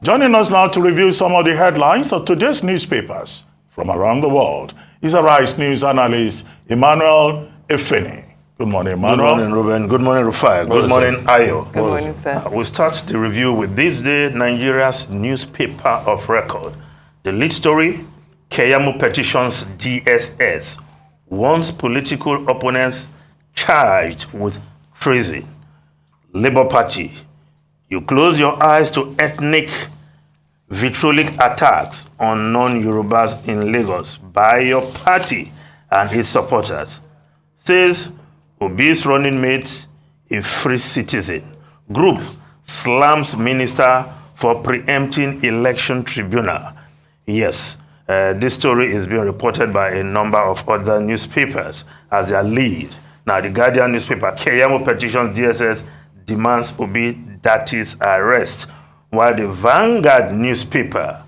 Joining us now to review some of the headlines of today's newspapers from around the world is Arise News analyst Emmanuel Efeni. Good morning, Emmanuel. Good morning, Ruben. Good morning, Rufai. Good morning, Ayo. Good morning, sir. We'll start the review with this day, Nigeria's newspaper of record. The lead story, Keyamo Petitions DSS warns political opponents charged with treason. Labour Party, you close your eyes to ethnic vitriolic attacks on non-Yorubas in Lagos by your party and its supporters, says Obi's running mate, a free citizen. Group slams minister for preempting election tribunal. Yes, this story is being reported by a number of other newspapers as their lead. Now, the Guardian newspaper, Keyamo Petitions DSS demands Obi Dati's arrest, while the Vanguard newspaper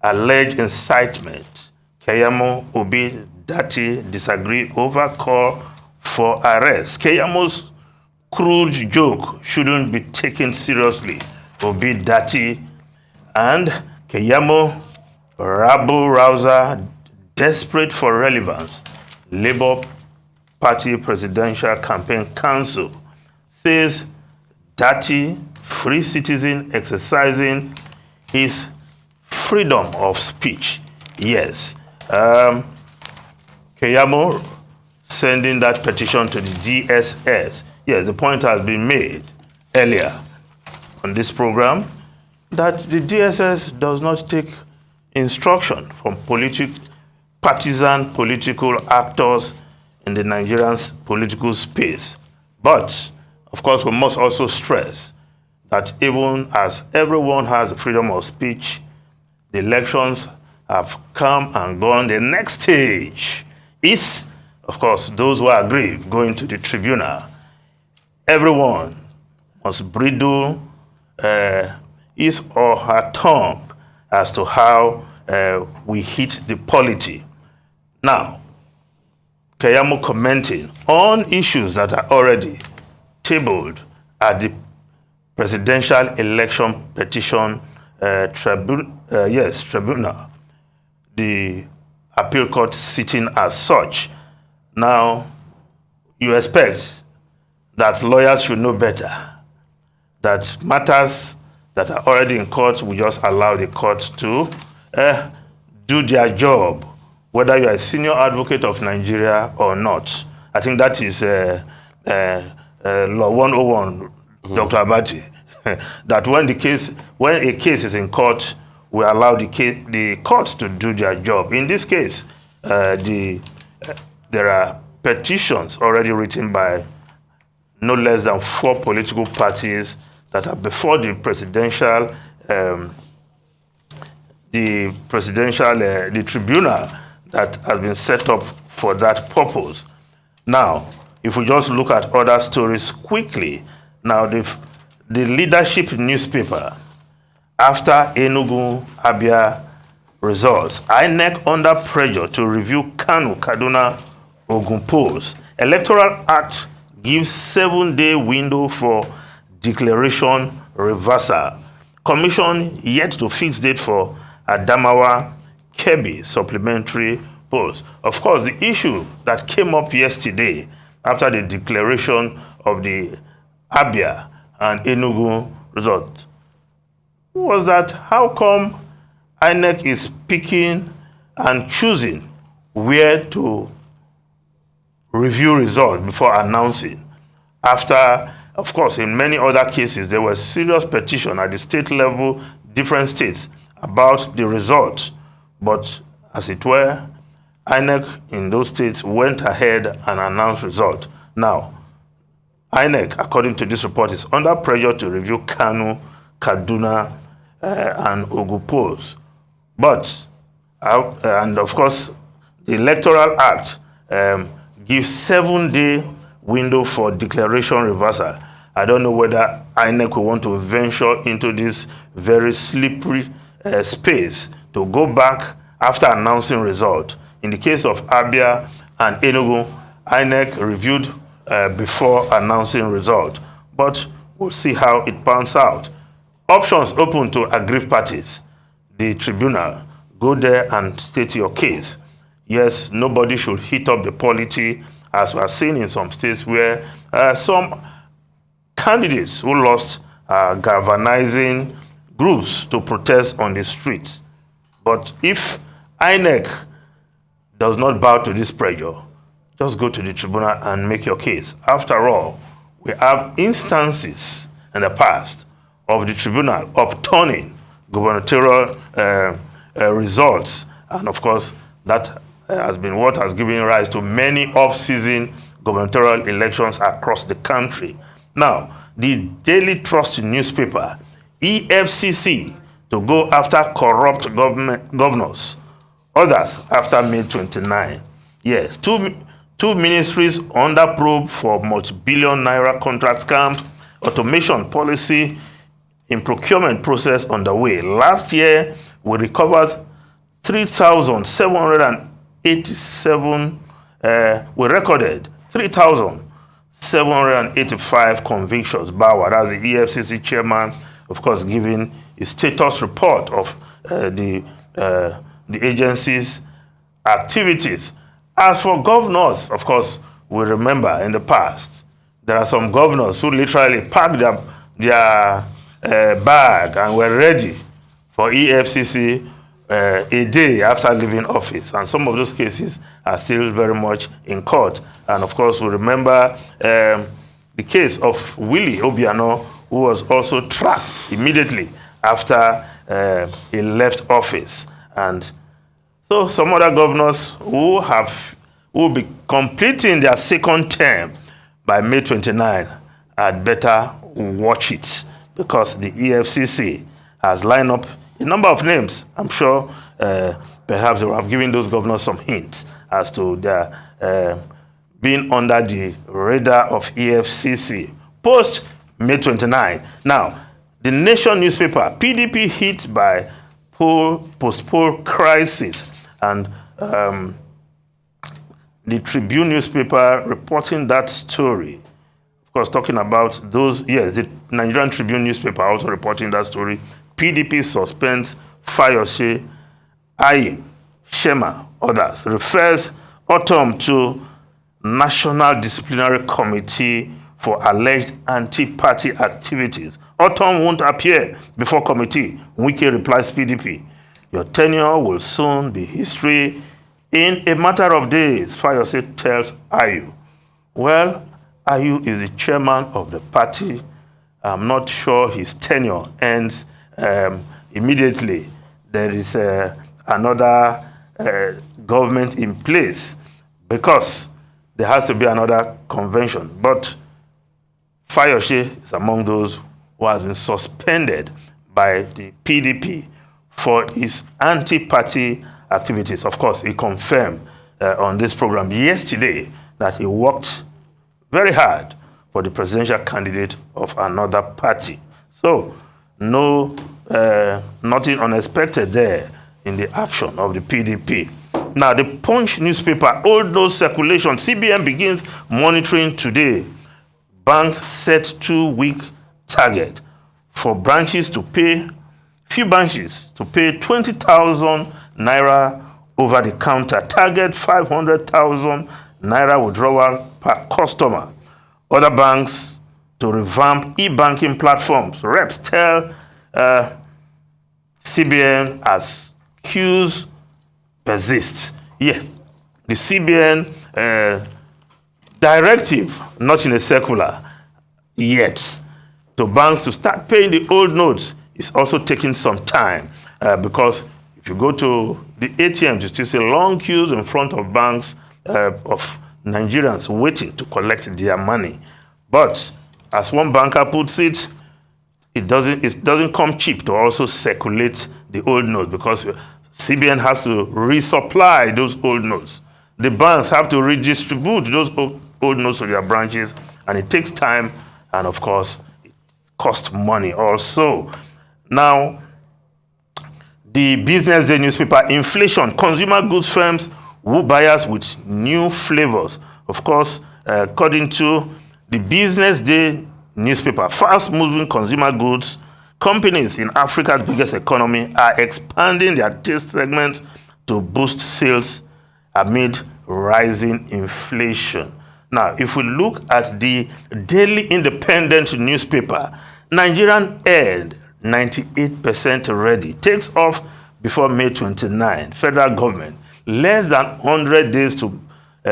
alleged incitement. Keyamo, Obi Dati disagree over call for arrest. Keyamo's crude joke shouldn't be taken seriously. Obi Dati and Keyamo rabble-rouser desperate for relevance. Labour Party Presidential Campaign Council says Dati, free citizen exercising his freedom of speech. Yes. Keyamo sending that petition to the DSS. Yes, the point has been made earlier on this program that the DSS does not take instruction from partisan political actors in the Nigerian political space. But, of course, we must also stress that even as everyone has freedom of speech, the elections have come and gone. The next stage is, of course, those who are aggrieved going to the tribunal. Everyone must bridle his or her tongue as to how we hit the polity. Now, Keyamo commenting on issues that are already tabled at the Presidential Election Petition Tribunal, the appeal court sitting as such. Now, you expect that lawyers should know better, that matters that are already in court, we just allow the court to do their job, whether you are a senior advocate of Nigeria or not. I think that is Law 101, Dr. Abati, that when a case is in court, we allow the court to do their job. In this case, there are petitions already written by no less than 4 political parties that are before the tribunal that has been set up for that purpose. Now, if we just look at other stories quickly, now the leadership newspaper, after Enugu Abia results, INEC under pressure to review Kano, Kaduna, Ogun polls. Electoral Act gives 7-day window for declaration reversal. Commission yet to fix date for Adamawa, Kebbi supplementary polls. Of course, the issue that came up yesterday after the declaration of the Abia and Enugu result was that how come INEC is picking and choosing where to review results before announcing, after, of course, in many other cases, there were serious petitions at the state level, different states, about the result. But as it were, INEC in those states went ahead and announced result. Now, INEC, according to this report, is under pressure to review Kano, Kaduna, and Ogun polls. But, and of course, the Electoral Act gives 7-day window for declaration reversal. I don't know whether INEC will want to venture into this very slippery space to go back after announcing result. In the case of Abia and Enugu, INEC reviewed before announcing result. But we'll see how it pans out. options open to aggrieved parties. The tribunal, go there and state your case. Yes, nobody should hit up the polity, as we are seeing in some states where some candidates who lost galvanizing groups to protest on the streets. But if INEC does not bow to this pressure, just go to the tribunal and make your case. After all, we have instances in the past of the tribunal upturning gubernatorial results. And of course, that has been what has given rise to many off-season gubernatorial elections across the country. Now, the Daily Trust newspaper, EFCC, to go after corrupt governors, others after May 29. Yes, two ministries under probe for multi-billion naira contract scams, automation policy in procurement process underway. Last year, we recovered 3,787, we recorded 3,785 convictions. Bauer, that's the EFCC chairman, of course, giving a status report of the agency's activities. As for governors, of course, we remember in the past, there are some governors who literally packed their bag and were ready for EFCC a day after leaving office. And some of those cases are still very much in court. And of course, we remember the case of Willie Obiano, who was also tracked immediately after he left office. And so some other governors who will be completing their second term by May 29 had better watch it, because the EFCC has lined up a number of names. I'm sure perhaps they will have given those governors some hints as to their being under the radar of EFCC post May 29. Now, the Nation newspaper, PDP hit by post-poll crisis, and the Tribune newspaper reporting that story. Of course, talking about those, yes, the Nigerian Tribune newspaper also reporting that story. PDP suspends Fayose, Ayim, Shema, others. Refers Autumn to National Disciplinary Committee for alleged anti-party activities. Autumn won't appear before committee. Wike replies PDP. Your tenure will soon be history in a matter of days, Fayose tells Ayu. Well, Ayu is the chairman of the party. I'm not sure his tenure ends immediately. There is another government in place, because there has to be another convention. But Fayose is among those who has been suspended by the PDP for his anti-party activities. Of course, he confirmed on this program yesterday that he worked very hard for the presidential candidate of another party. So, nothing unexpected there in the action of the PDP. Now, the Punch newspaper, old news circulation, CBN begins monitoring today. Banks set 2-week target for branches to pay, few branches to pay 20,000 naira over the counter. Target 500,000 naira withdrawal per customer. Other banks to revamp e-banking platforms. Reps tell CBN as queues persist. Yeah, the CBN directive, not in a circular yet, to banks to start paying the old notes is also taking some time, because if you go to the ATMs, you still see long queues in front of banks of Nigerians waiting to collect their money. But as one banker puts it, it doesn't come cheap to also circulate the old notes, because CBN has to resupply those old notes. The banks have to redistribute those old notes to their branches, and it takes time, and of course, it costs money also. Now, the Business Day newspaper, inflation, consumer goods firms woo buyers with new flavors. Of course, according to the Business Day newspaper, fast-moving consumer goods companies in Africa's biggest economy are expanding their taste segments to boost sales amid rising inflation. Now, if we look at the Daily Independent newspaper, Nigerian Air, 98% ready, takes off before May 29. Federal government, less than 100 days to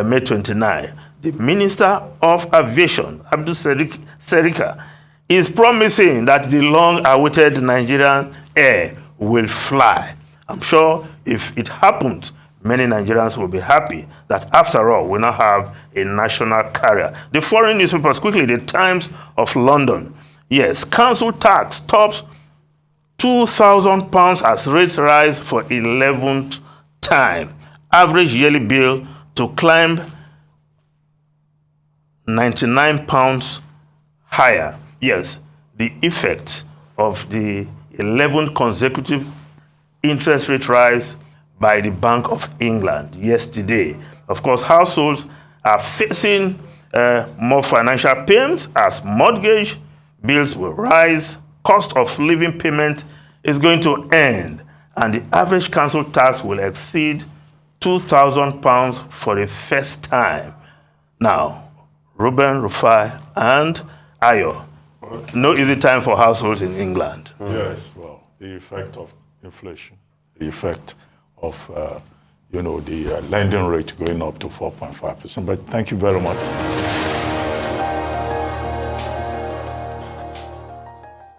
May 29. The Minister of Aviation, Abdul Serika, is promising that the long-awaited Nigerian Air will fly. I'm sure if it happens, many Nigerians will be happy that after all, we now have a national carrier. The foreign newspapers, quickly, the Times of London. Yes, council tax tops £2,000 as rates rise for 11th time. Average yearly bill to climb £99 higher. Yes, the effect of the 11th consecutive interest rate rise by the Bank of England yesterday. Of course, households are facing more financial pains as mortgage bills will rise, cost of living payment is going to end, and the average council tax will exceed £2,000 for the first time. Now, Ruben, Rufai, and Ayo, no easy time for households in England. Yes, well, the effect of inflation, the effect of, the lending rate going up to 4.5%. But thank you very much.